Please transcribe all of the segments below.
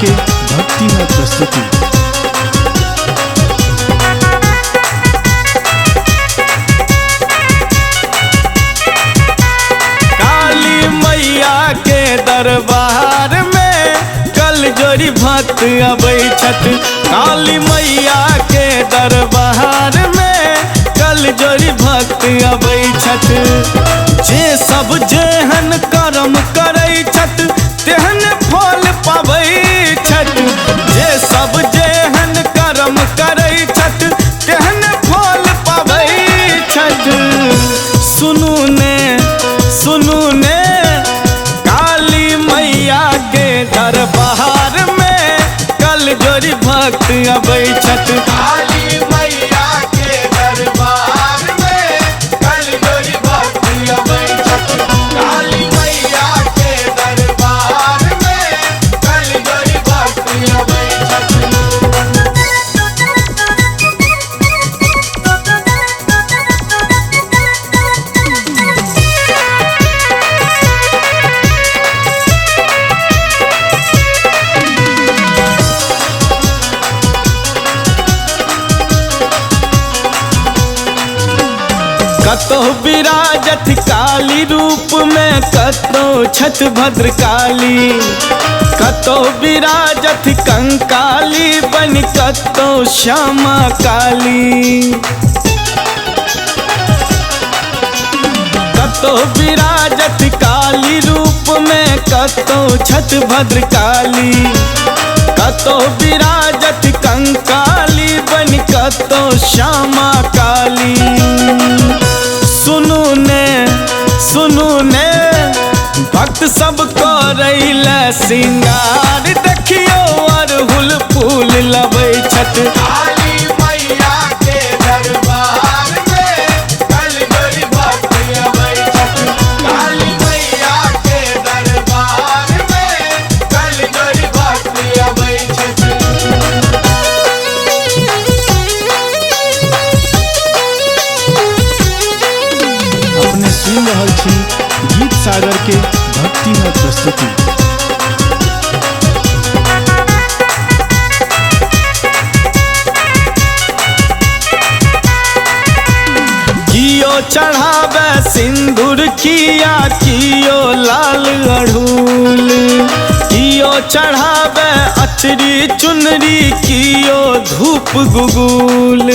के भक्तिमय प्रस्तुति। काली मैया के दरबार में कल जोड़ी भक्त अबै छठ। काली मैया के दरबार में कल जोड़ी भक्त अबै छठ। जे सब जेहन कर्म करै छठ तेहन फल पाबै छठ। जे सब जेहन कर्म करै छठ तेहन फल पाबै छठ। सुनू ने काली मैया के दरबार में कल जोड़ी भक्त अबै छठ। काली मैया के दरबार में कल जोड़ी भक्त अबै छठ। काली मैया के दरबार में कल जोड़ी भक्त अबै छठ। कतो विराजत काली रूप में कतो छठ भद्रकाली। कतो विराजत कंकाली बन कतो श्यामा काली। कतो विराजत काली रूप में कतो छठ भद्रकाली। कतो विराजत कंकाली बन कतो श्यामा काली। सुनू ने भक्त सब करैले सिंगार देखियो अरहुल फूल लबै छठ। काली मैया के दरबार में कल जोड़ी भक्त अबै छठ। काली मैया के दरबार में कल जोड़ी भक्त अबै छठ। अपने सुन रहल छी गीत सागर के भक्तिमय प्रस्तुति। कियो चढ़ावे सिंदूर किया कियो लाल अड़हुल। कियो चढ़ावे अचरी चुनरी कियो धूप गुगुल।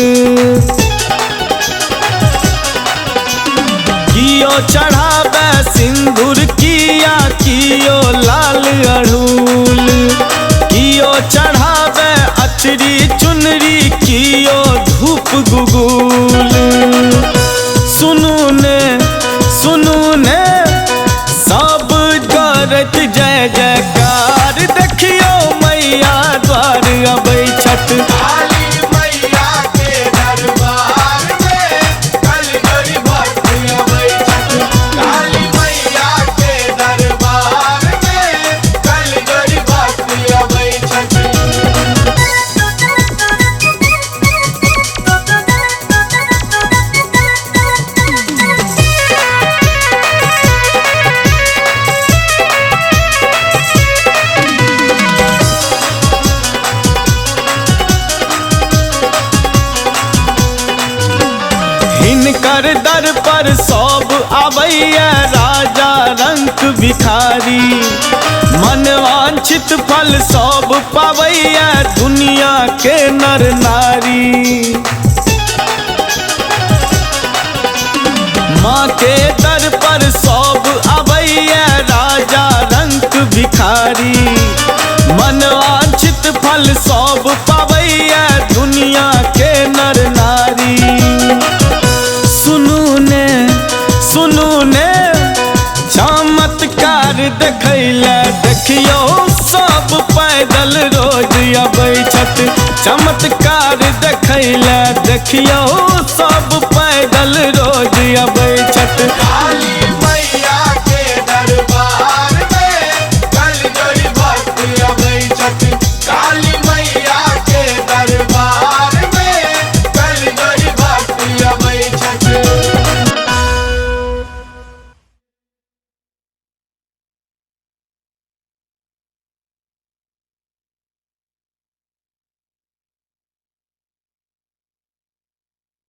कियो चढ़ावे सिंदूर किया कियो लाल अड़हुल। कियो चढ़ावे अचरी चुनरी कियो धूप गुगुल। सुनू ने सब करत जय जयकार देखियो मैया द्वार अबै छठ। काली मैया के दरबार में कल जोड़ी भक्त अबै छठ। काली मैया के दरबार में कल जोड़ी भक्त अबै छठ। हिनकर दर पर सब आबैया राजा रंक भिखारी। मनवांछित फल सब पाबैया दुनिया के नर नारी। माँ के दर पर सब आबैया राजा रंक भिखारी। मनवांछित फल सब पाबैया दुनिया के नर नारी। सुनू ने चमत्कार देखैले देखियो सब पैदल रोज अबै छठ। चमत्कार देखैले देखियो सब